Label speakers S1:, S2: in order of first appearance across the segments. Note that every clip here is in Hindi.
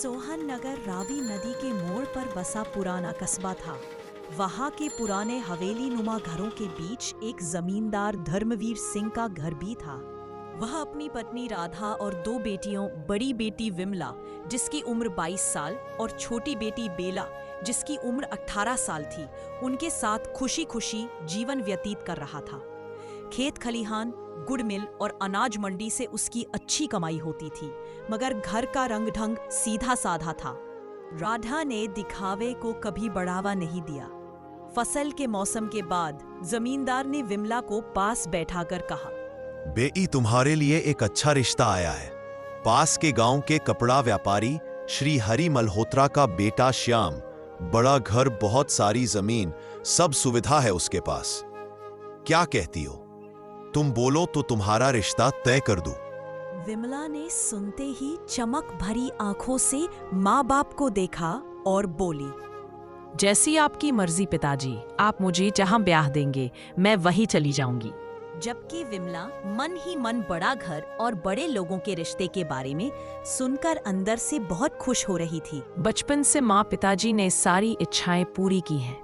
S1: सोहन नगर रावी नदी के मोड़ पर बसा पुराना कस्बा था। वहाँ के पुराने हवेली नुमा घरों के बीच एक जमींदार धर्मवीर सिंह का घर भी था। वह अपनी पत्नी राधा और दो बेटियों, बड़ी बेटी विमला जिसकी उम्र 22 साल और छोटी बेटी बेला जिसकी उम्र 18 साल थी, उनके साथ खुशी खुशी जीवन व्यतीत कर रहा था। खेत खलिहान, गुड़ मिल और अनाज मंडी से उसकी अच्छी कमाई होती थी, मगर घर का रंग ढंग सीधा साधा था। राधा ने दिखावे को कभी बढ़ावा नहीं दिया। फसल के मौसम के बाद जमींदार ने विमला को पास बैठाकर कहा,
S2: बेटी, तुम्हारे लिए एक अच्छा रिश्ता आया है। पास के गांव के कपड़ा व्यापारी श्री हरि मल्होत्रा का बेटा श्याम, बड़ा घर, बहुत सारी जमीन, सब सुविधा है उसके पास। क्या कहती हो? तुम बोलो तो तुम्हारा रिश्ता तय कर दूं।
S1: विमला ने सुनते ही चमक भरी आंखों से माँ बाप को देखा और बोली,
S3: जैसी आपकी मर्जी पिताजी, आप मुझे जहां ब्याह देंगे मैं वहीं चली जाऊंगी।
S1: जबकि विमला मन ही मन बड़ा घर और बड़े लोगों के रिश्ते के बारे में सुनकर अंदर से बहुत खुश हो रही थी।
S3: बचपन से माँ पिताजी ने सारी इच्छाएं पूरी की हैं।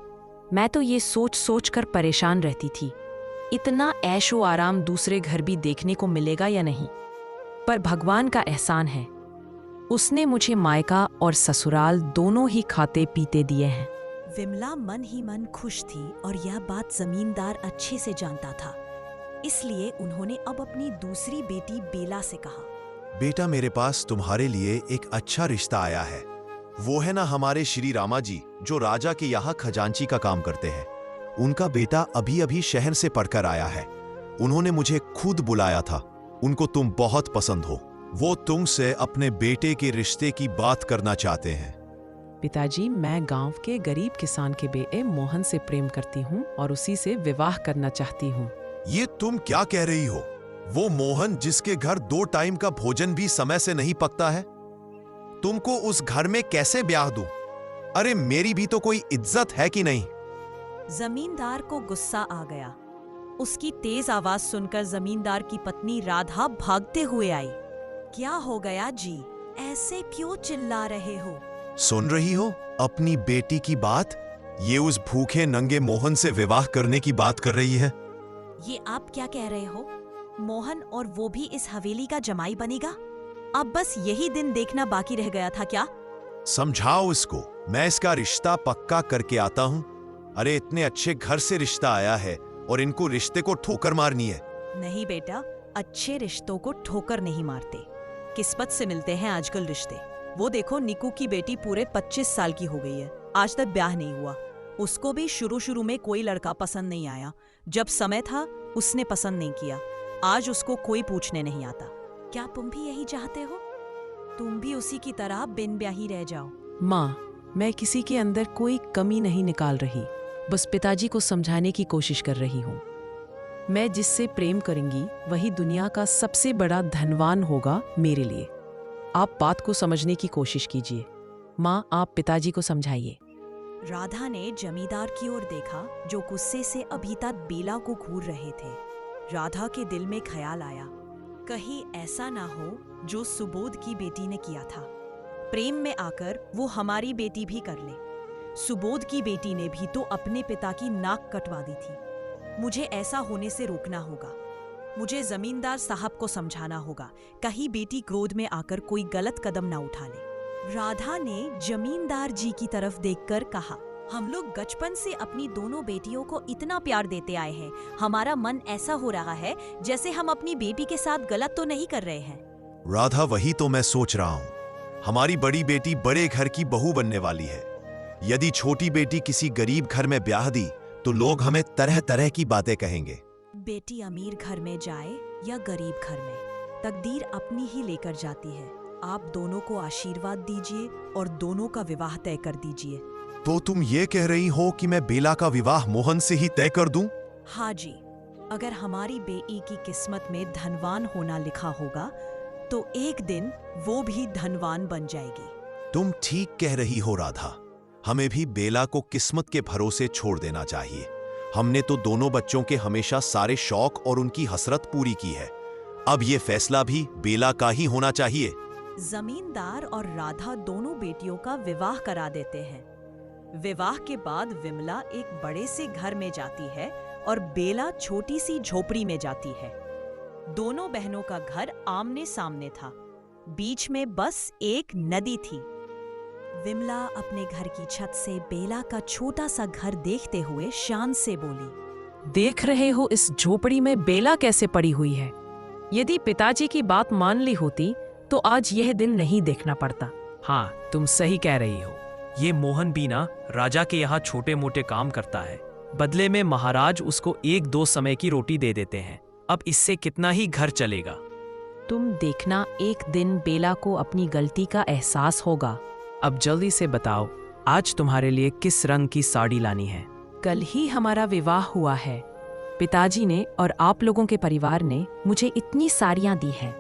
S3: मैं तो ये सोच सोच कर परेशान रहती थी, इतना ऐशो आराम दूसरे घर भी देखने को मिलेगा या नहीं। पर भगवान का एहसान है, उसने मुझे मायका और ससुराल दोनों ही खाते पीते दिए हैं।
S1: विमला मन ही मन खुश थी और यह बात जमींदार अच्छे से जानता था। इसलिए उन्होंने अब अपनी दूसरी बेटी बेला से कहा,
S2: बेटा, मेरे पास तुम्हारे लिए एक अच्छा रिश्ता आया है। वो है ना हमारे श्री रामा जी, जो राजा के यहाँ खजांची का काम करते हैं। उनका बेटा अभी अभी शहर से पढ़कर आया है। उन्होंने मुझे खुद बुलाया था। उनको तुम बहुत पसंद हो। वो तुमसे अपने बेटे के रिश्ते की बात करना चाहते हैं।
S3: पिताजी, मैं गांव के गरीब किसान के बेटे मोहन से प्रेम करती हूँ और उसी से विवाह करना चाहती हूँ।
S2: ये तुम क्या कह रही हो? वो मोहन जिसके घर 2 टाइम का भोजन भी समय से नहीं पकता है, तुमको उस घर में कैसे ब्याह दूं? अरे मेरी भी तो कोई इज्जत है कि नहीं?
S1: जमींदार को गुस्सा आ गया। उसकी तेज आवाज सुनकर जमींदार की पत्नी राधा भागते हुए आई। क्या हो गया जी? ऐसे क्यों चिल्ला रहे हो?
S2: सुन रही हो अपनी बेटी की बात? ये उस भूखे नंगे मोहन से विवाह करने की बात कर रही है।
S1: ये आप क्या कह रहे हो? मोहन और वो भी इस हवेली का जमाई बनेगा? अब बस यही दिन देखना बाकी रह गया था क्या?
S2: समझाओ इसको, मैं इसका रिश्ता पक्का करके आता हूँ। अरे इतने अच्छे घर से रिश्ता आया है और इनको रिश्ते को ठोकर मारनी है।
S1: नहीं बेटा, अच्छे रिश्तों को ठोकर नहीं मारते, किस्मत से मिलते हैं आजकल रिश्ते। वो देखो, निकू की बेटी पूरे 25 साल की हो गई है, आज तक ब्याह नहीं हुआ। उसको भी शुरू में कोई लड़का पसंद नहीं आया। जब समय था उसने पसंद नहीं किया। आज उसको कोई पूछने नहीं आता। क्या तुम भी यही चाहते हो? तुम भी उसी की तरह बिन ब्याही रह जाओ।
S3: माँ, मैं किसी के अंदर कोई कमी नहीं निकाल रही, बस पिताजी को समझाने की कोशिश कर रही हूँ। मैं जिससे प्रेम करूंगी वही दुनिया का सबसे बड़ा धनवान होगा मेरे लिए। आप बात को समझने की कोशिश कीजिए। माँ, आप पिताजी को समझाइए।
S1: राधा ने जमींदार की ओर देखा, जो गुस्से से अभी तक बेला को घूर रहे थे। राधा के दिल में ख्याल आया, कहीं ऐसा ना हो जो सुबोध की बेटी ने किया था। प्रेम में आकर वो हमारी बेटी भी कर ले। सुबोध की बेटी ने भी तो अपने पिता की नाक कटवा दी थी। मुझे ऐसा होने से रोकना होगा। मुझे जमींदार साहब को समझाना होगा, कहीं बेटी क्रोध में आकर कोई गलत कदम ना उठा ले। राधा ने जमींदार जी की तरफ देखकर कहा, हम लोग बचपन से अपनी दोनों बेटियों को इतना प्यार देते आए हैं। हमारा मन ऐसा हो रहा है जैसे हम अपनी बेटी के साथ गलत तो नहीं कर रहे हैं।
S2: राधा, वही तो मैं सोच रहा हूँ। हमारी बड़ी बेटी बड़े घर की बहू बनने वाली है। यदि छोटी बेटी किसी गरीब घर में ब्याह दी तो लोग हमें तरह तरह की बातें कहेंगे।
S1: बेटी अमीर घर में जाए या गरीब घर में, तकदीर अपनी ही लेकर जाती है। आप दोनों को आशीर्वाद दीजिए और दोनों का विवाह तय कर दीजिए।
S2: तो तुम ये कह रही हो कि मैं बेला का विवाह मोहन से ही तय कर दूं?
S1: हाँ जी, अगर हमारी बेटी की किस्मत में धनवान होना लिखा होगा तो एक दिन वो भी धनवान बन जाएगी।
S2: तुम ठीक कह रही हो राधा। हमें भी बेला को किस्मत के भरोसे छोड़ देना चाहिए। हमने तो दोनों बच्चों के हमेशा सारे शौक और उनकी हसरत पूरी की है। अब ये फैसला भी बेला का ही होना चाहिए।
S1: जमींदार और राधा दोनों बेटियों का विवाह करा देते हैं। विवाह के बाद विमला एक बड़े से घर में जाती है और बेला छोटी सी झोपड़ी में जाती है। दोनों बहनों का घर आमने सामने था। बीच में बस एक नदी थी। विमला अपने घर की छत से बेला का छोटा सा घर देखते हुए शान से बोली,
S3: देख रहे हो इस झोपड़ी में बेला कैसे पड़ी हुई है। यदि पिताजी की बात मान ली होती तो आज यह दिन नहीं देखना पड़ता।
S4: हाँ, तुम सही कह रही हो। ये मोहन भी ना राजा के यहाँ छोटे मोटे काम करता है। बदले में महाराज उसको 1-2 समय की रोटी दे देते हैं। अब इससे कितना ही घर चलेगा।
S3: तुम देखना एक दिन बेला को अपनी गलती का एहसास होगा।
S4: अब जल्दी से बताओ, आज तुम्हारे लिए किस रंग की साड़ी लानी है?
S3: कल ही हमारा विवाह हुआ है। पिताजी ने और आप लोगों के परिवार ने मुझे इतनी साड़ियाँ दी हैं।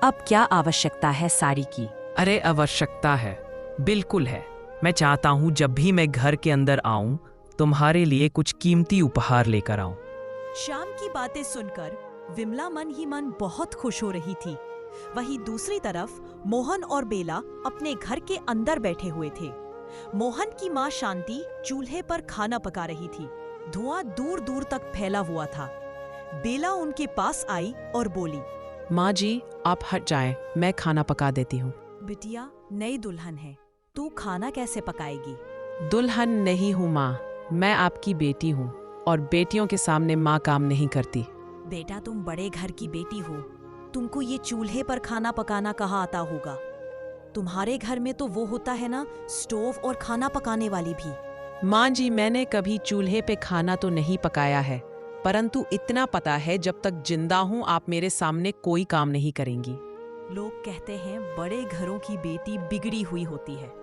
S3: अब क्या आवश्यकता है साड़ी की?
S4: अरे आवश्यकता है, बिल्कुल है। मैं चाहता हूँ जब भी मैं घर के अंदर आऊं तुम्हारे लिए कुछ कीमती उपहार लेकर आऊं।
S1: श्याम की बातें सुनकर विमला मन ही मन बहुत खुश हो रही थी। वहीं दूसरी तरफ मोहन और बेला अपने घर के अंदर बैठे हुए थे। मोहन की माँ शांति चूल्हे पर खाना पका रही थी। धुआं दूर दूर तक फैला हुआ था। बेला उनके पास आई और बोली,
S3: माँ जी, आप हट जाएं, मैं खाना पका देती हूँ।
S1: बिटिया, नई दुल्हन है, तू खाना कैसे पकाएगी?
S3: दुल्हन नहीं हूँ माँ, मैं आपकी बेटी हूँ और बेटियों के सामने माँ काम नहीं करती।
S1: बेटा, तुम बड़े घर की बेटी हो, तुमको ये चूल्हे पर खाना पकाना कहाँ आता होगा? तुम्हारे घर में तो वो होता है ना, स्टोव और खाना पकाने वाली भी।
S3: माँ जी, मैंने कभी चूल्हे पे खाना तो नहीं पकाया है, परंतु इतना पता है जब तक जिंदा हूँ आप मेरे सामने कोई काम नहीं करेंगी।
S1: लोग कहते हैं बड़े घरों की बेटी बिगड़ी हुई होती है।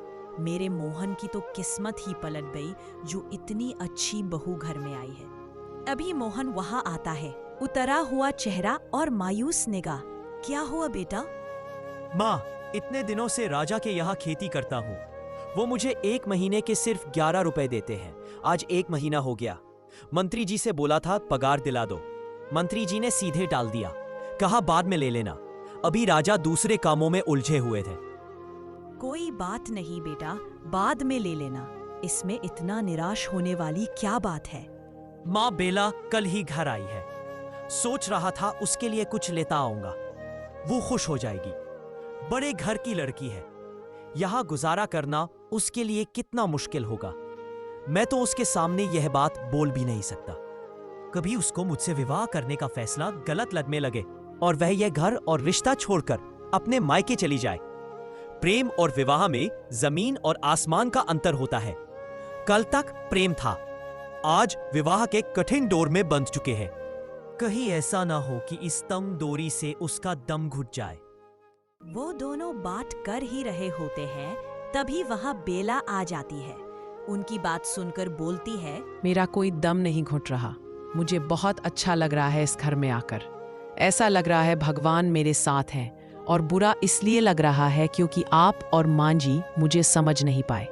S1: मेरे मोहन की तो किस्मत ही पलट गई जो इतनी अच्छी बहू घर में आई है। अभी मोहन वहां आता है, उतरा हुआ चेहरा और मायूस निगाह। क्या हुआ बेटा?
S5: माँ, इतने दिनों से राजा के यहाँ खेती करता हूँ। वो मुझे 1 महीने के सिर्फ 11 रुपए देते हैं। आज 1 महीना हो गया। मंत्री जी से बोला था पगार दिला दो। मंत्री जी ने सीधे टाल दिया, कहा बाद में ले लेना। अभी राजा दूसरे कामों में उलझे हुए थे।
S1: कोई बात नहीं बेटा, बाद में ले लेना। इसमें इतना निराश होने वाली क्या बात है?
S5: माँ, बेला कल ही घर आई है। सोच रहा था उसके लिए कुछ लेता आऊंगा, वो खुश हो जाएगी। बड़े घर की लड़की है, यहां गुजारा करना उसके लिए कितना मुश्किल होगा। मैं तो उसके सामने यह बात बोल भी नहीं सकता। कभी उसको मुझसे विवाह करने का फैसला गलत लगने लगे और वह यह घर और रिश्ता छोड़कर अपने मायके चली जाए। प्रेम और विवाह में जमीन और आसमान का अंतर होता है। कल तक प्रेम था, आज विवाह के कठिन डोर में बंध चुके हैं। कहीं ऐसा ना हो कि इस तंग डोरी से उसका दम घुट जाए।
S1: वो दोनों बात कर ही रहे होते हैं, तभी वहां बेला आ जाती है। उनकी बात सुनकर बोलती है,
S3: मेरा कोई दम नहीं घुट रहा। मुझे बहुत अच्छा लग रहा है इस घर में आकर। ऐसा लग रहा है भगवान मेरे साथ हैं, और बुरा इसलिए लग रहा है क्योंकि आप और माँ जी मुझे समझ नहीं पाए।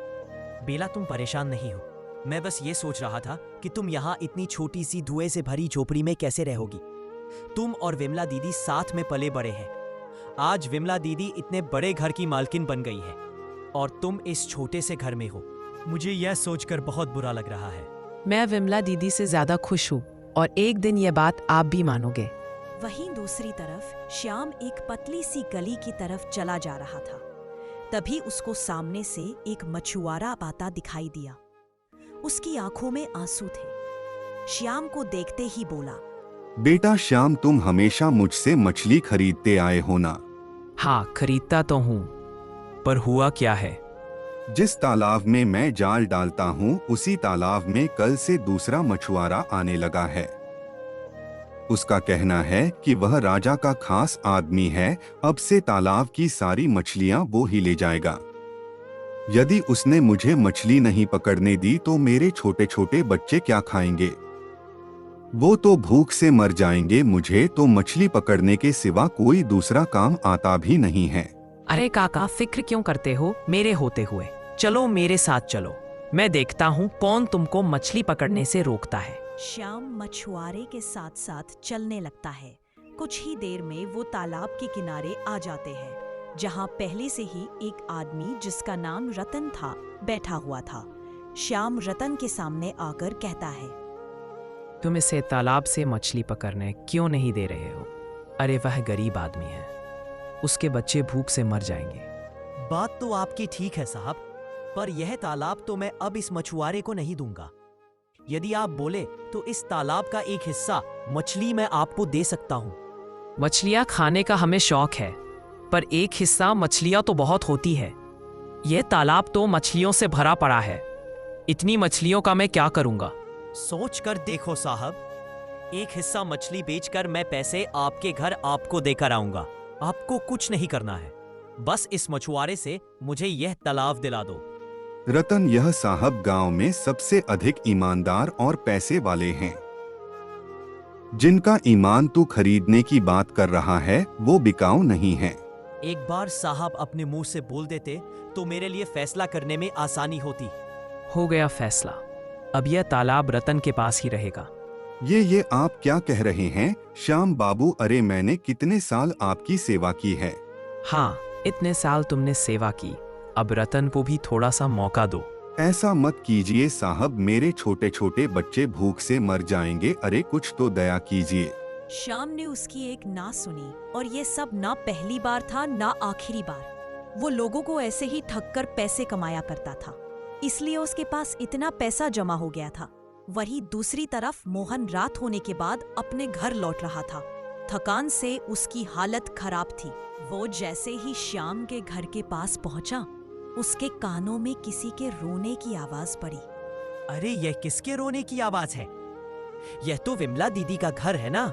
S5: बेला, तुम परेशान नहीं हो। मैं बस ये सोच रहा था कि तुम यहाँ इतनी छोटी सी धुएं से भरी झोपड़ी में कैसे रहोगी। तुम और विमला दीदी साथ में पले बड़े हैं। आज विमला दीदी इतने बड़े घर की मालकिन बन गई है और तुम इस छोटे से घर में हो। मुझे यह सोचकर बहुत बुरा लग रहा है।
S3: मैं विमला दीदी से ज्यादा खुश हूँ और एक दिन यह बात आप भी मानोगे।
S1: वहीं दूसरी तरफ श्याम एक पतली सी गली की तरफ चला जा रहा था। तभी उसको सामने से एक मछुआरा आता दिखाई दिया। उसकी आंखों में आंसू थे। श्याम को देखते ही बोला,
S6: बेटा श्याम, तुम हमेशा मुझसे मछली खरीदते आए हो ना?
S4: हाँ, खरीदता तो हूँ, पर हुआ क्या है?
S6: जिस तालाब में मैं जाल डालता हूँ उसी तालाब में कल से दूसरा मछुआरा आने लगा है। उसका कहना है कि वह राजा का खास आदमी है। अब से तालाब की सारी मछलियाँ वो ही ले जाएगा। यदि उसने मुझे मछली नहीं पकड़ने दी तो मेरे छोटे छोटे बच्चे क्या खाएंगे? वो तो भूख से मर जाएंगे। मुझे तो मछली पकड़ने के सिवा कोई दूसरा काम आता भी नहीं है।
S4: अरे काका, फिक्र क्यों करते हो मेरे होते हुए? चलो मेरे साथ चलो, मैं देखता हूँ कौन तुमको मछली पकड़ने से रोकता है।
S1: श्याम मछुआरे के साथ साथ चलने लगता है। कुछ ही देर में वो तालाब के किनारे आ जाते हैं। जहां पहले से ही एक आदमी जिसका नाम रतन था बैठा हुआ था। श्याम रतन के सामने आकर कहता है,
S4: तुम इसे तालाब से मछली पकड़ने क्यों नहीं दे रहे हो? अरे वह गरीब आदमी है, उसके बच्चे भूख से मर जाएंगे।
S5: बात तो आपकी ठीक है साहब, पर यह तालाब तो मैं अब इस मछुआरे को नहीं दूंगा। यदि आप बोले तो इस तालाब का एक हिस्सा मछली मैं आपको दे सकता हूँ।
S4: मछलियाँ खाने का हमें शौक है, पर एक हिस्सा मछलियाँ तो बहुत होती है। यह तालाब तो मछलियों से भरा पड़ा है, इतनी मछलियों का मैं क्या करूँगा?
S5: सोच कर देखो साहब, एक हिस्सा मछली बेचकर मैं पैसे आपके घर आपको देकर आऊंगा। आपको कुछ नहीं करना है, बस इस मछुआरे से मुझे यह तालाब दिला दो।
S6: रतन यह साहब गांव में सबसे अधिक ईमानदार और पैसे वाले हैं। जिनका ईमान तू खरीदने की बात कर रहा है वो बिकाऊ नहीं है।
S5: एक बार साहब अपने मुंह से बोल देते तो मेरे लिए फैसला करने में आसानी होती।
S4: हो गया फैसला, अब यह तालाब रतन के पास ही रहेगा।
S6: ये आप क्या कह रहे हैं श्याम बाबू? अरे मैंने कितने साल आपकी सेवा की है।
S4: हाँ, इतने साल तुमने सेवा की, अब रतन को भी थोड़ा सा मौका दो।
S6: ऐसा मत कीजिए साहब, मेरे छोटे छोटे बच्चे भूख से मर जाएंगे। अरे कुछ तो दया कीजिए।
S1: श्याम ने उसकी एक ना सुनी, और ये सब ना पहली बार था ना आखिरी बार। वो लोगों को ऐसे ही ठग कर पैसे कमाया करता था, इसलिए उसके पास इतना पैसा जमा हो गया था। वहीं दूसरी तरफ मोहन रात होने के बाद अपने घर लौट रहा था। थकान से उसकी हालत खराब थी। वो जैसे ही श्याम के घर के पास पहुंचा, उसके कानों में किसी के रोने की आवाज पड़ी।
S5: अरे यह किसके रोने की आवाज है? यह तो विमला दीदी का घर है ना?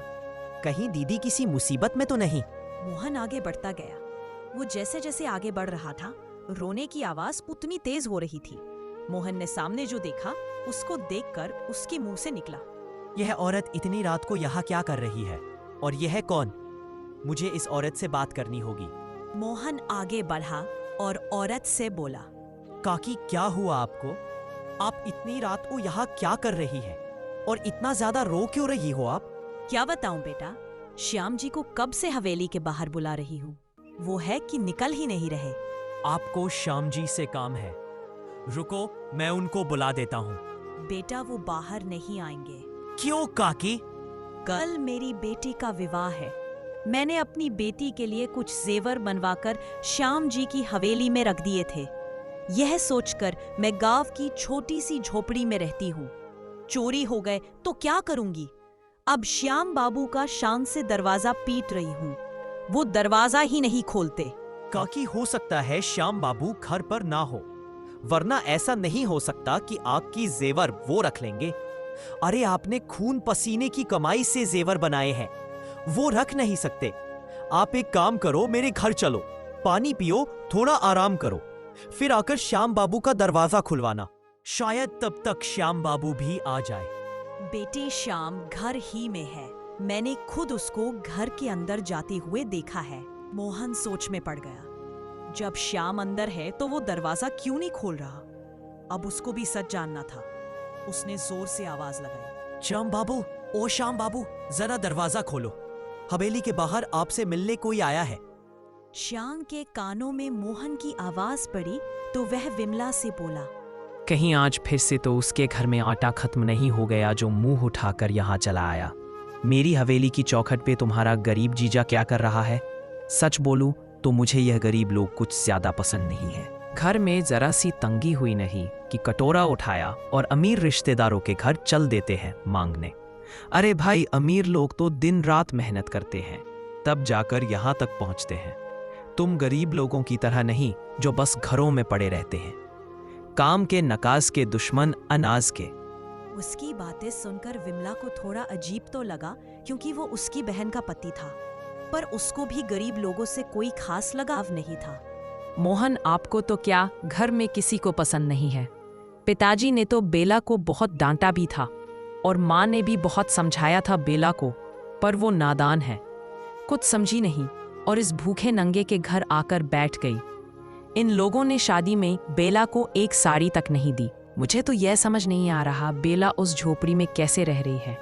S5: कहीं दीदी किसी मुसीबत में तो नहीं?
S1: मोहन आगे बढ़ता गया। वो जैसे जैसे आगे बढ़ रहा था, रोने की आवाज उतनी तेज हो रही थी। मोहन ने सामने जो देखा उसको देखकर उसके मुंह से निकला,
S5: यह औरत इतनी रात को यहाँ क्या कर रही है? और यह है कौन? मुझे इस औरत से बात करनी होगी।
S1: मोहन आगे बढ़ा और औरत से बोला,
S5: काकी क्या हुआ आपको? आप इतनी रात को यहाँ क्या कर रही है? और इतना ज्यादा रो क्यों रही हो आप?
S1: क्या बताऊं बेटा, श्याम जी को कब से हवेली के बाहर बुला रही हूँ, वो है कि निकल ही नहीं रहे।
S5: आपको श्याम जी से काम है, रुको मैं उनको बुला देता हूँ।
S1: बेटा वो बाहर नहीं आएंगे।
S5: क्यों काकी?
S1: कल मेरी बेटी का विवाह है। मैंने अपनी बेटी के लिए कुछ जेवर बनवाकर श्याम जी की हवेली में रख दिए थे। यह सोचकर मैं गांव की छोटी सी झोपड़ी में रहती हूँ। चोरी हो गए तो क्या करूंगी? अब श्याम बाबू का शान से दरवाजा पीट रही हूँ, वो दरवाजा ही नहीं खोलते।
S5: काकी हो सकता है श्याम बाबू घर पर ना हो, वरना ऐसा नहीं हो सकता कि आपकी जेवर वो रख लेंगे। अरे आपने खून पसीने की कमाई से जेवर बनाए हैं, वो रख नहीं सकते। आप एक काम करो, मेरे घर चलो, पानी पियो, थोड़ा आराम करो, फिर आकर श्याम बाबू का दरवाजा खुलवाना। शायद तब तक श्याम बाबू भी आ जाए।
S1: बेटी श्याम घर ही में है, मैंने खुद उसको घर के अंदर जाते हुए देखा है। मोहन सोच में पड़ गया। जब श्याम अंदर है तो वो दरवाजा क्यों नहीं खोल रहा? अब उसको भी सच जानना था। उसने जोर से आवाज लगाई,
S5: श्याम बाबू, ओ श्याम बाबू, जरा दरवाजा खोलो, हवेली के बाहर आपसे मिलने कोई आया है।
S1: श्याम के कानों में मोहन की आवाज पड़ी तो वह विमला से बोला,
S4: कहीं आज फिर से तो उसके घर में आटा खत्म नहीं हो गया जो मुंह उठाकर यहाँ चला आया। मेरी हवेली की चौखट पे तुम्हारा गरीब जीजा क्या कर रहा है? सच बोलूं तो मुझे यह गरीब लोग कुछ ज्यादा पसंद नहीं है। घर में जरा सी तंगी हुई नहीं कि कटोरा उठाया और अमीर रिश्तेदारों के घर चल देते हैं मांगने। अरे भाई, अमीर लोग तो दिन रात मेहनत करते हैं, तब जाकर यहाँ तक पहुँचते हैं। तुम गरीब लोगों की तरह नहीं जो बस घरों में पड़े रहते हैं, काम के नकाज के दुश्मन अनाज के।
S1: उसकी बातें सुनकर विमला को थोड़ा अजीब तो लगा, क्योंकि वो उसकी बहन का पति था, पर उसको भी गरीब लोगों से कोई खास लगाव नहीं था।
S3: मोहन, आपको तो क्या घर में किसी को पसंद नहीं है। पिताजी ने तो बेला को बहुत डांटा भी था और माँ ने भी बहुत समझाया था बेला को, पर वो नादान है, कुछ समझी नहीं और इस भूखे नंगे के घर आकर बैठ गई। इन लोगों ने शादी में बेला को एक साड़ी तक नहीं दी। मुझे तो यह समझ नहीं आ रहा बेला उस झोपड़ी में कैसे रह रही है।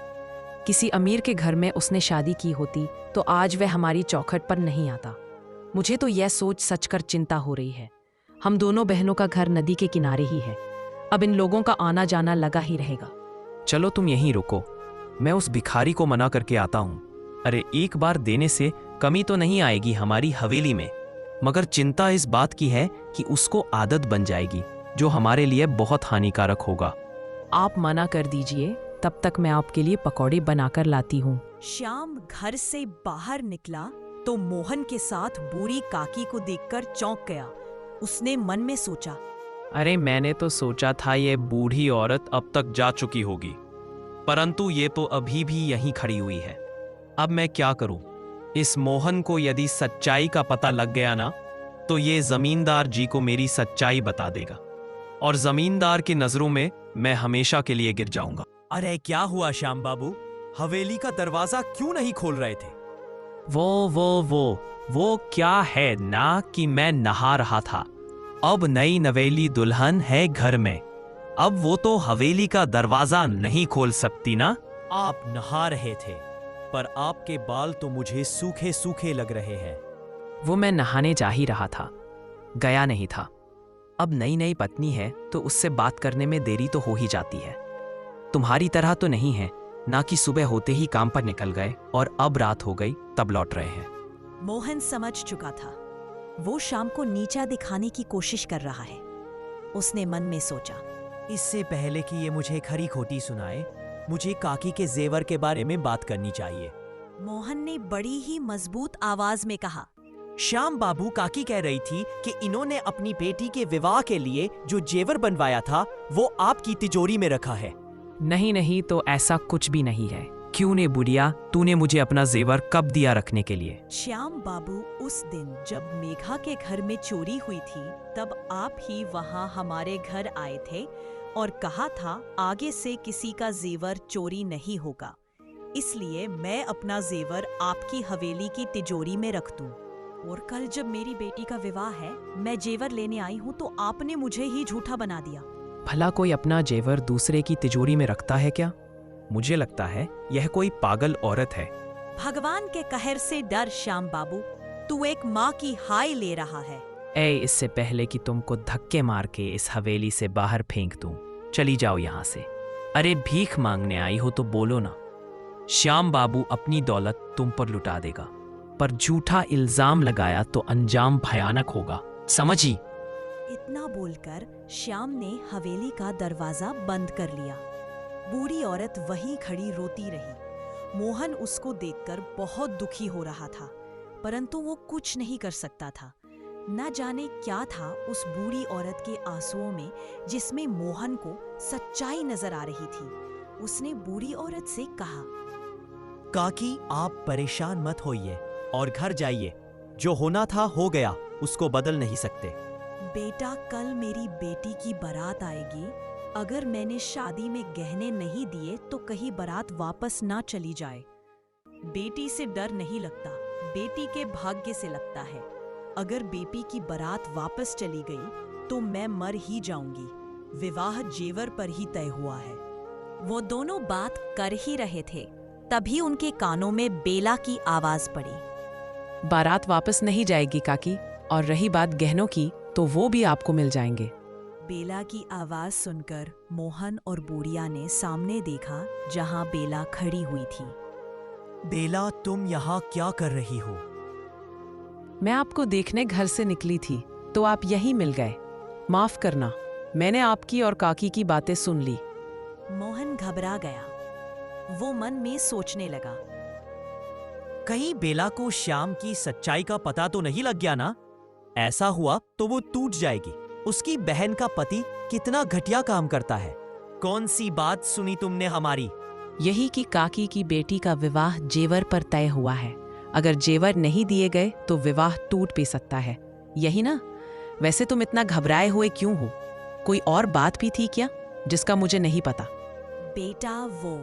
S3: किसी अमीर के घर में उसने शादी की होती तो आज वह हमारी चौखट पर नहीं आता। मुझे तो यह सोच सचकर चिंता हो रही है। हम दोनों बहनों का घर नदी के किनारे ही है। अब इन लोगों का आना जाना लगा ही रहेगा।
S4: चलो तुम यहीं रुको, मैं उस भिखारी को मना करके आता हूँ। अरे एक बार देने से कमी तो नहीं आएगी हमारी हवेली में, मगर चिंता इस बात की है कि उसको आदत बन जाएगी जो हमारे लिए बहुत हानिकारक होगा।
S3: आप मना कर दीजिए, तब तक मैं आपके लिए पकौड़े बनाकर लाती हूँ।
S1: श्याम घर से बाहर निकला तो मोहन के साथ बूढ़ी काकी को देखकर चौंक गया। उसने मन में सोचा,
S4: अरे मैंने तो सोचा था ये बूढ़ी औरत अब तक जा चुकी होगी, परंतु ये तो अभी भी यहीं खड़ी हुई है। अब मैं क्या करूं? इस मोहन को यदि सच्चाई का पता लग गया ना, तो ये जमींदार जी को मेरी सच्चाई बता देगा और जमींदार की नजरों में मैं हमेशा के लिए गिर जाऊंगा।
S5: अरे क्या हुआ श्याम बाबू, हवेली का दरवाजा क्यों नहीं खोल रहे थे?
S4: वो क्या है ना कि मैं नहा रहा था। अब नई नवेली दुल्हन है घर में, अब वो तो हवेली का दरवाजा नहीं खोल सकती ना।
S5: आप नहा रहे थे, पर आपके बाल तो मुझे सूखे सूखे लग रहे हैं।
S4: वो मैं नहाने जा ही रहा था, गया नहीं था। अब नई नई पत्नी है तो उससे बात करने में देरी तो हो ही जाती है। तुम्हारी तरह तो नहीं है ना कि सुबह होते ही काम पर निकल गए और अब रात हो गई तब लौट रहे हैं।
S1: मोहन समझ चुका था। वो शाम को नीचा दिखाने की कोशिश कर रहा है। उसने मन में सोचा,
S5: इससे पहले कि ये मुझे खरी खोटी सुनाए, मुझे काकी के जेवर के बारे में बात करनी चाहिए।
S1: मोहन ने बड़ी ही मजबूत आवाज में कहा,
S5: श्याम बाबू काकी कह रही थी कि इन्होंने अपनी बेटी के विवाह के लिए जो जेवर बनवाया था वो आपकी तिजोरी में रखा है।
S4: नहीं नहीं, तो ऐसा कुछ भी नहीं है। क्यों ने बुढ़िया, तूने मुझे अपना जेवर कब दिया रखने के लिए?
S1: श्याम बाबू उस दिन जब मेघा के घर में चोरी हुई थी तब आप ही वहां हमारे घर आए थे और कहा था आगे से किसी का जेवर चोरी नहीं होगा, इसलिए मैं अपना जेवर आपकी हवेली की तिजोरी में रख दूं। और कल जब मेरी बेटी का विवाह है, मैं जेवर लेने आई हूं तो आपने मुझे ही झूठा बना दिया।
S4: भला कोई अपना जेवर दूसरे की तिजोरी में रखता है क्या? मुझे लगता है यह कोई पागल औरत है।
S1: भगवान के कहर से डर श्याम बाबू, तू एक माँ की हाय ले रहा है।
S4: इससे पहले कि तुमको धक्के मार के इस हवेली से बाहर फेंक दूं, चली जाओ यहाँ से। अरे भीख मांगने आई हो तो बोलो ना। श्याम बाबू अपनी दौलत तुम पर लुटा देगा, पर झूठा इल्जाम लगाया तो अंजाम भयानक होगा, समझी?
S1: इतना बोलकर श्याम ने हवेली का दरवाजा बंद कर लिया। बूढ़ी औरत वहीं खड़ी रोती रही। मोहन उसको देखकर बहुत दुखी हो रहा था, परंतु वो कुछ नहीं कर सकता था। न जाने क्या था उस बूढ़ी औरत के आंसुओं में जिसमें मोहन को सच्चाई नजर आ रही थी। उसने बूढ़ी औरत से कहा,
S5: काकी आप परेशान मत होइए और घर जाइए। जो होना था हो गया, उसको बदल नहीं सकते।
S1: बेटा, कल मेरी बेटी की बारात आएगी। अगर मैंने शादी में गहने नहीं दिए तो कहीं बारात वापस ना चली जाए। बेटी से डर नहीं लगता, बेटी के भाग्य से लगता है। अगर बेटी की बारात वापस चली गई तो मैं मर ही जाऊंगी। विवाह जेवर पर ही तय हुआ है। वो दोनों बात कर ही रहे थे, तभी उनके कानों में बेला की आवाज पड़ी।
S3: बारात वापस नहीं जाएगी काकी, और रही बात गहनों की तो वो भी आपको मिल जाएंगे।
S1: बेला की आवाज सुनकर मोहन और बुढ़िया ने सामने देखा जहां बेला खड़ी हुई थी।
S5: बेला, तुम यहाँ क्या कर रही हो?
S3: मैं आपको देखने घर से निकली थी तो आप यहीं मिल गए। माफ करना, मैंने आपकी और काकी की बातें सुन ली।
S1: मोहन घबरा गया। वो मन में सोचने लगा,
S5: कहीं बेला को श्याम की सच्चाई का पता तो नहीं लग गया ना? ऐसा हुआ तो वो टूट जाएगी। उसकी बहन का पति कितना घटिया काम करता है। कौन सी बात सुनी तुमने हमारी?
S3: यही कि काकी की बेटी का विवाह जेवर पर तय हुआ है। अगर जेवर नहीं दिए गए तो विवाह टूट भी सकता है, यही ना? वैसे तुम इतना घबराए हुए क्यों हो? कोई और बात भी थी क्या जिसका मुझे नहीं पता?
S1: बेटा, वो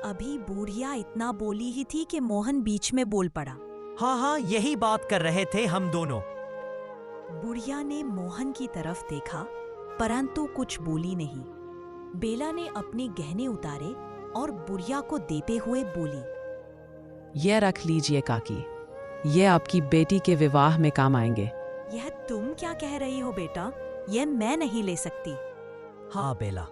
S1: अभी बुढ़िया इतना बोली ही थी कि मोहन बीच में बोल पड़ा।
S5: हाँ, यही बात कर रहे थे हम दोनों।
S1: बुढ़िया ने मोहन की तरफ देखा, परंतु कुछ बोली नहीं। बेला ने अपने गहने उतारे और बुढ़िया को देते हुए बोली,
S3: यह रख लीजिए काकी, ये आपकी बेटी के विवाह में काम आएंगे।
S1: यह तुम क्या कह रही हो बेटा? यह मैं नहीं ले सकती।
S5: हाँ बेला,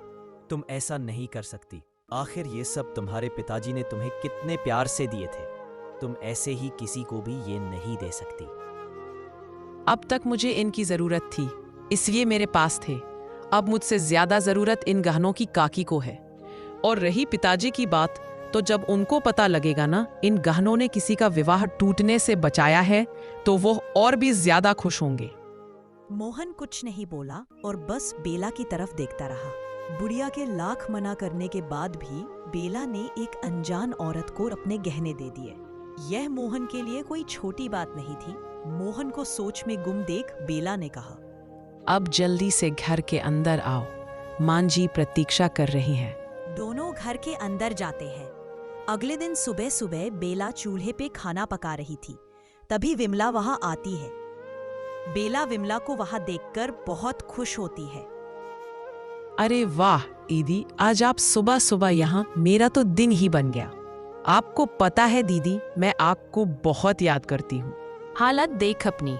S5: तुम ऐसा नहीं कर सकती। आखिर ये सब तुम्हारे पिताजी ने तुम्हें कितने प्यार से दिए थे। तुम ऐसे ही किसी को भी ये नहीं दे सकती।
S3: अब तक मुझे इनकी जरूरत थी, इसलिए मेरे पास थे। अब मुझसे ज्यादा जरूरत इन गहनों की काकी को है। और रही पिताजी की बात, तो जब उनको पता लगेगा ना इन गहनों ने किसी का विवाह टूटने से बचाया है, तो वो और भी ज्यादा खुश होंगे।
S1: मोहन कुछ नहीं बोला और बस बेला की तरफ देखता रहा। बुढ़िया के लाख मना करने के बाद भी बेला ने एक अनजान औरत को अपने गहने दे दिए। यह मोहन के लिए कोई छोटी बात नहीं थी। मोहन को सोच में गुम देख बेला ने कहा,
S3: अब जल्दी से घर के अंदर आओ, मान जी प्रतीक्षा कर रही हैं।
S1: दोनों घर के अंदर जाते हैं। अगले दिन सुबह सुबह बेला चूल्हे पे खाना पका रही थी। तभी विमला वहां आती है। बेला विमला को वहां देखकर बहुत खुश होती है।
S3: अरे वाह दीदी, आज आप सुबह सुबह यहाँ, मेरा तो दिन ही बन गया। आपको पता है दीदी, मैं आपको बहुत याद करती हूँ।
S7: हालत देख अपनी,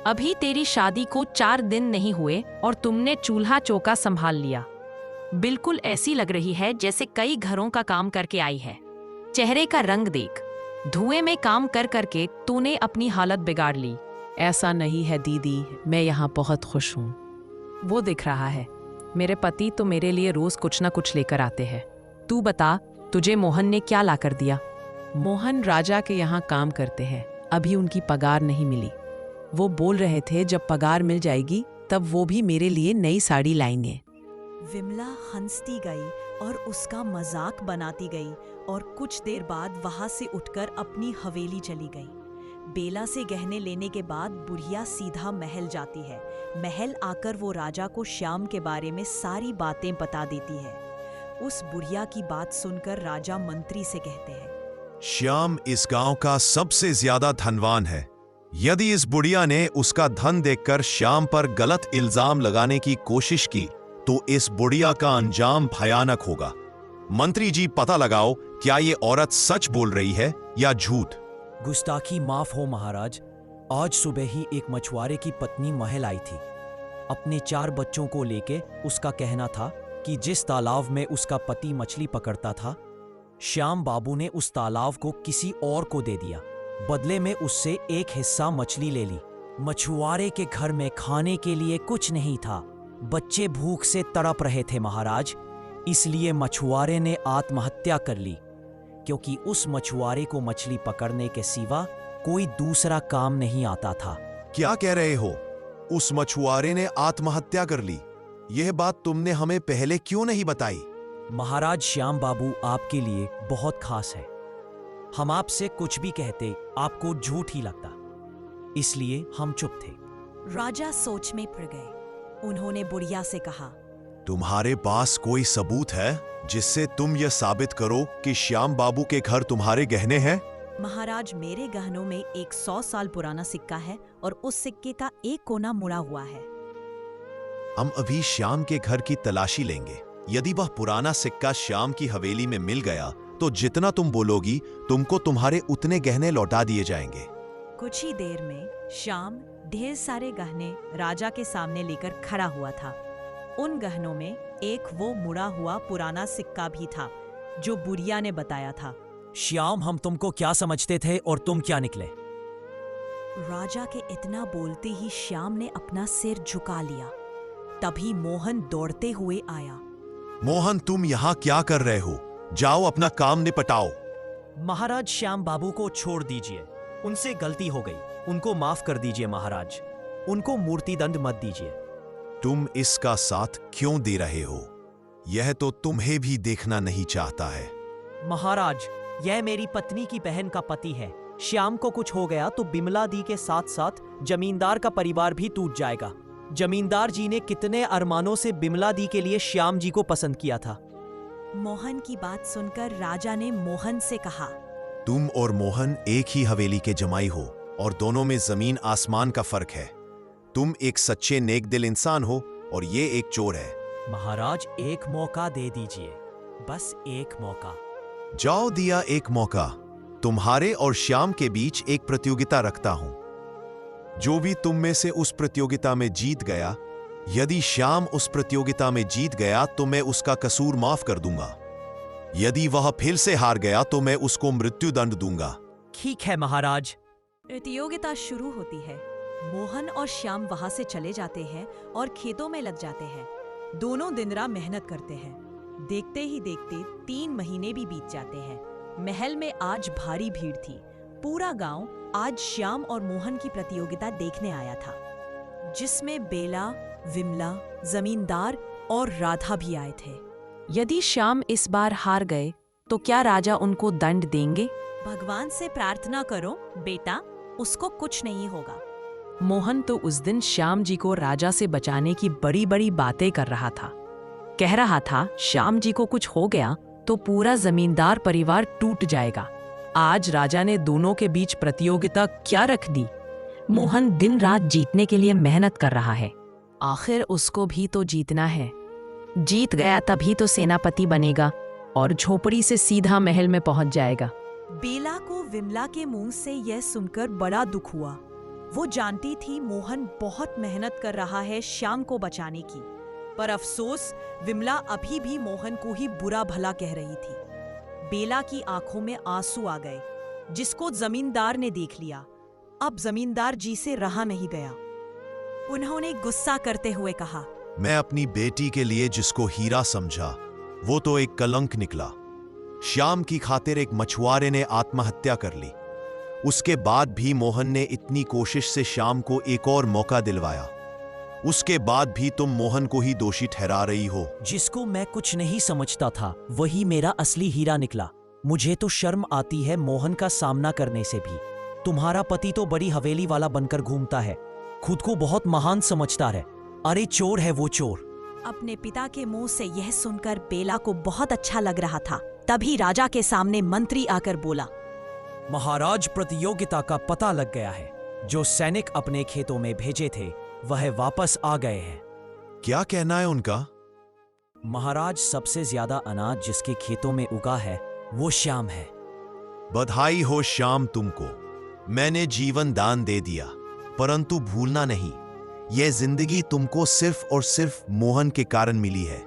S7: अभी तेरी शादी को 4 दिन नहीं हुए और तुमने चूल्हा चौका संभाल लिया। बिल्कुल ऐसी लग रही है जैसे कई घरों का काम करके आई है। चेहरे का रंग देख, धुएं में काम कर करके तूने अपनी हालत बिगाड़ ली।
S3: ऐसा नहीं है दीदी, मैं यहाँ बहुत खुश हूँ। वो दिख रहा है, मेरे पति तो मेरे लिए रोज कुछ ना कुछ लेकर आते हैं। तू बता, तुझे मोहन ने क्या ला कर दिया? मोहन राजा के यहाँ काम करते हैं, अभी उनकी पगार नहीं मिली। वो बोल रहे थे जब पगार मिल जाएगी तब वो भी मेरे लिए नई साड़ी लाएंगे।
S1: विमला हंसती गई और उसका मजाक बनाती गई और कुछ देर बाद वहां से उठकर अपनी हवेली चली गई। बेला से गहने लेने के बाद बुढ़िया सीधा महल जाती है। महल आकर वो राजा को श्याम के बारे में सारी बातें बता देती है। उस बुढ़िया की बात सुनकर राजा मंत्री से कहते हैं,
S2: श्याम इस गांव का सबसे ज्यादा धनवान है। यदि इस बुढ़िया ने उसका धन देखकर श्याम पर गलत इल्जाम लगाने की कोशिश की तो इस बुढ़िया का अंजाम भयानक होगा। मंत्री जी, पता लगाओ, क्या ये औरत सच बोल रही है या झूठ?
S5: गुस्ताखी माफ हो महाराज। आज सुबह ही एक मछुआरे की पत्नी महल आई थी। अपने 4 बच्चों को लेके उसका कहना था कि जिस तालाब में उसका पति मछली पकड़ता था, श्याम बाबू ने उस तालाब को किसी और को दे दिया। बदले में उससे एक हिस्सा मछली ले ली। मछुआरे के घर में खाने के लिए कुछ नहीं था। बच्चे भूख से तड़प रहे थे महाराज। इसलिए मछुआरे ने आत्महत्या कर ली, क्योंकि उस मछुआरे को मछली पकड़ने के सिवा कोई दूसरा काम नहीं आता था।
S2: क्या कह रहे हो? उस मछुआरे ने आत्महत्या कर ली? यह बात तुमने हमें पहले क्यों नहीं बताई?
S5: महाराज, श्याम बाबू आपके लिए बहुत खास है। हम आपसे कुछ भी कहते आपको झूठ ही लगता, इसलिए हम चुप थे।
S1: राजा सोच में पड़ गए। उन्होंने बुढ़िया से कहा,
S2: तुम्हारे पास कोई सबूत है जिससे तुम यह साबित करो कि श्याम बाबू के घर तुम्हारे गहने हैं?
S1: महाराज, मेरे गहनों में एक 100 साल पुराना सिक्का है और उस सिक्के का एक कोना मुड़ा हुआ है।
S2: हम अभी श्याम के घर की तलाशी लेंगे। यदि वह पुराना सिक्का श्याम की हवेली में मिल गया तो जितना तुम बोलोगी तुमको तुम्हारे उतने गहने लौटा दिए जाएंगे।
S1: कुछ ही देर में श्याम ढेर सारे गहने राजा के सामने लेकर खड़ा हुआ था। उन गहनों में एक वो मुड़ा हुआ पुराना सिक्का भी था जो बुढ़िया ने बताया था।
S5: श्याम, हम तुमको क्या समझते थे और तुम क्या निकले?
S1: राजा के इतना बोलते ही श्याम ने अपना सिर झुका लिया। तभी मोहन दौड़ते हुए आया।
S2: मोहन, तुम यहाँ क्या कर रहे हो? जाओ अपना काम निपटाओ।
S5: महाराज, श्याम बाबू को छोड़ दीजिए। उनसे गलती हो गई, उनको माफ कर दीजिए महाराज। उनको मूर्ति दंड मत दीजिए।
S2: तुम इसका साथ क्यों दे रहे हो? यह तो तुम्हें भी देखना नहीं चाहता है।
S5: महाराज, यह मेरी पत्नी की बहन का पति है। श्याम को कुछ हो गया तो बिमला दी के साथ साथ जमींदार का परिवार भी टूट जाएगा। जमींदार जी ने कितने अरमानों से बिमला दी के लिए श्याम जी को पसंद किया था।
S1: मोहन की बात सुनकर राजा ने मोहन से कहा,
S2: तुम और मोहन एक ही हवेली के जमाई हो और दोनों में जमीन आसमान का फर्क है। तुम एक सच्चे नेक दिल इंसान हो और ये एक चोर है।
S5: महाराज, एक मौका दे दीजिए, बस एक मौका।
S2: जाओ, दिया एक मौका। तुम्हारे और श्याम के बीच एक प्रतियोगिता रखता हूं। जो भी तुम में से उस प्रतियोगिता में जीत गया, यदि श्याम उस प्रतियोगिता में जीत गया तो मैं उसका कसूर माफ कर दूंगा। यदि वह फिर से हार गया तो मैं उसको मृत्युदंड दूंगा।
S5: ठीक है महाराज।
S1: प्रतियोगिता शुरू होती है। मोहन और श्याम वहां से चले जाते हैं और खेतों में लग जाते हैं। दोनों दिन रात मेहनत करते हैं। देखते ही देखते 3 महीने भी बीत जाते हैं। महल में आज भारी भीड़ थी। पूरा गांव आज श्याम और मोहन की प्रतियोगिता देखने आया था, जिसमें बेला, विमला, जमींदार और राधा भी आए थे।
S3: यदि श्याम इस बार हार गए तो क्या राजा उनको दंड देंगे?
S1: भगवान से प्रार्थना करो बेटा, उसको कुछ नहीं होगा।
S3: मोहन तो उस दिन श्याम जी को राजा से बचाने की बड़ी बड़ी बातें कर रहा था। कह रहा था श्याम जी को कुछ हो गया तो पूरा जमींदार परिवार टूट जाएगा। आज राजा ने दोनों के बीच प्रतियोगिता क्या रख दी। मोहन दिन रात जीतने के लिए मेहनत कर रहा है। आखिर उसको भी तो जीतना है। जीत गया तभी तो सेनापति बनेगा और झोपड़ी से सीधा महल में पहुंच जाएगा।
S1: बेला को विमला के मुंह से यह सुनकर बड़ा दुख हुआ। वो जानती थी मोहन बहुत मेहनत कर रहा है श्याम को बचाने की, पर अफसोस विमला अभी भी मोहन को ही बुरा भला कह रही थी। बेला की आंखों में आंसू आ गए, जिसको जमींदार ने देख लिया। अब जमींदार जी से रहा नहीं गया। उन्होंने गुस्सा करते हुए कहा,
S2: मैं अपनी बेटी के लिए जिसको हीरा समझा, वो तो एक कलंक निकला। श्याम की खातिर एक मछुआरे ने आत्महत्या कर ली। उसके बाद भी मोहन ने इतनी कोशिश से श्याम को एक और मौका दिलवाया। उसके बाद भी तुम मोहन को ही दोषी ठहरा रही हो।
S5: जिसको मैं कुछ नहीं समझता था वही मेरा असली हीरा निकला। मुझे तो शर्म आती है मोहन का सामना करने से भी। तुम्हारा पति तो बड़ी हवेली वाला बनकर घूमता है, खुद को बहुत महान समझता है। अरे चोर है वो चोर।
S1: अपने पिता के मुंह से यह सुनकर बेला को बहुत अच्छा लग रहा था। तभी राजा के सामने मंत्री आकर बोला,
S5: महाराज, प्रतियोगिता का पता लग गया है। जो सैनिक अपने खेतों में भेजे थे वह वापस आ गए हैं।
S2: क्या कहना है उनका?
S5: महाराज, सबसे ज्यादा अनाज जिसके खेतों में उगा है वो श्याम है।
S2: बधाई हो श्याम तुमको। मैंने जीवन दान दे दिया, परंतु भूलना नहीं, यह जिंदगी तुमको सिर्फ और सिर्फ मोहन के कारण मिली है।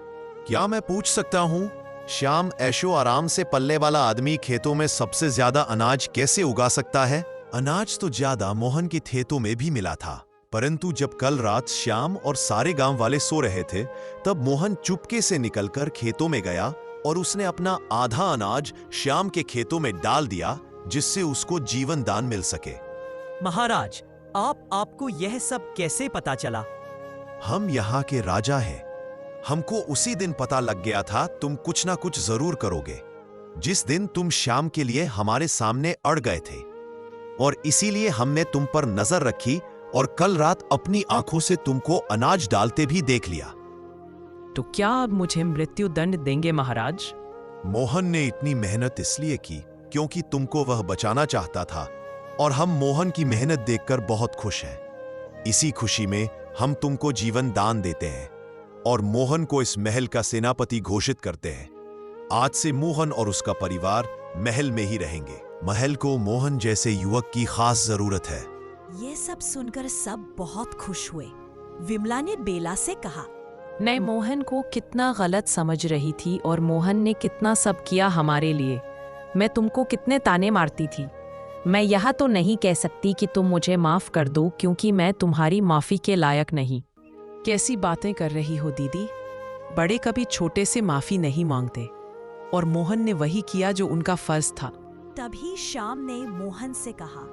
S2: क्या मैं पूछ सकता हूं, श्याम ऐशो आराम से पलने वाला आदमी खेतों में सबसे ज्यादा अनाज कैसे उगा सकता है? अनाज तो ज्यादा मोहन के खेतों में भी मिला था, परंतु जब कल रात श्याम और सारे गांव वाले सो रहे थे, तब मोहन चुपके से निकलकर खेतों में गया और उसने अपना आधा अनाज श्याम के खेतों में डाल दिया, जिससे उसको जीवन दान मिल सके।
S5: महाराज, आपको यह सब कैसे पता चला?
S2: हम यहाँ के राजा हैं। हमको उसी दिन पता लग गया था तुम कुछ ना कुछ जरूर करोगे, जिस दिन तुम श्याम के लिए हमारे सामने अड़ गए थे, और इसीलिए हमने तुम पर नजर रखी और कल रात अपनी आंखों से तुमको अनाज डालते भी देख लिया।
S3: तो क्या अब मुझे मृत्यु दंड देंगे महाराज?
S2: मोहन ने इतनी मेहनत इसलिए की क्योंकि तुमको वह बचाना चाहता था, और हम मोहन की मेहनत देखकर बहुत खुश हैं। इसी खुशी में हम तुमको जीवन दान देते हैं और मोहन को इस महल का सेनापति घोषित करते हैं। आज से मोहन और उसका परिवार महल में ही रहेंगे। महल को मोहन जैसे युवक की खास जरूरत है।
S1: ये सब सुनकर सब बहुत खुश हुए। विमला ने बेला से कहा,
S3: मैं मोहन को कितना गलत समझ रही थी और मोहन ने कितना सब किया हमारे लिए। मैं तुमको कितने ताने मारती थी। मैं यह तो नहीं कह सकती कि तुम मुझे माफ कर दो, क्योंकि मैं तुम्हारी माफी के लायक नहीं। कैसी बातें कर रही हो दीदी? बड़े कभी छोटे से माफी नहीं मांगते, और मोहन ने वही किया जो उनका फर्ज था।
S1: तभी श्याम ने मोहन से कहा,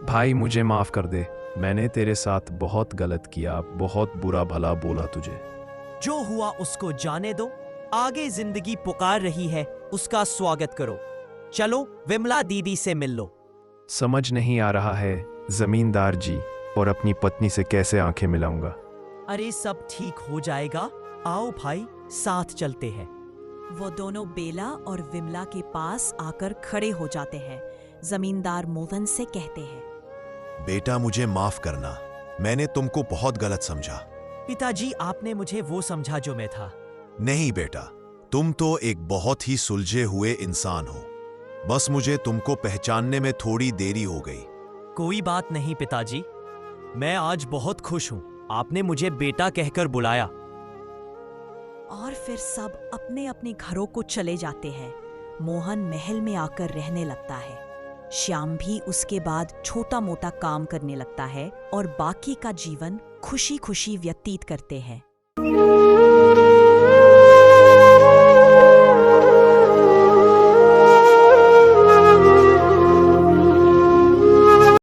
S4: भाई मुझे माफ कर दे, मैंने तेरे साथ बहुत गलत किया, बहुत बुरा भला बोला तुझे।
S5: जो हुआ उसको जाने दो। आगे जिंदगी पुकार रही है, उसका स्वागत करो। चलो विमला दीदी से मिल लो।
S4: समझ नहीं आ रहा है जमींदार जी, और अपनी पत्नी से कैसे आंखें मिलाऊंगा।
S5: अरे सब ठीक हो जाएगा, आओ भाई साथ चलते हैं।
S1: वो दोनों बेला और विमला के पास आकर खड़े हो जाते हैं। जमींदार मोहन से कहते हैं,
S2: बेटा मुझे माफ करना, मैंने तुमको बहुत गलत समझा।
S5: पिताजी, आपने मुझे वो समझा जो मैं था।
S2: नहीं बेटा, तुम तो एक बहुत ही सुलझे हुए इंसान हो। बस मुझे तुमको पहचानने में थोड़ी देरी हो गई।
S5: कोई बात नहीं पिताजी, मैं आज बहुत खुश हूँ। आपने मुझे बेटा कहकर बुलाया।
S1: और फिर सब अपने अपने घरों को चले जाते हैं। मोहन महल में आकर रहने लगता है। श्याम भी उसके बाद छोटा मोटा काम करने लगता है और बाकी का जीवन खुशी खुशी व्यतीत करते हैं।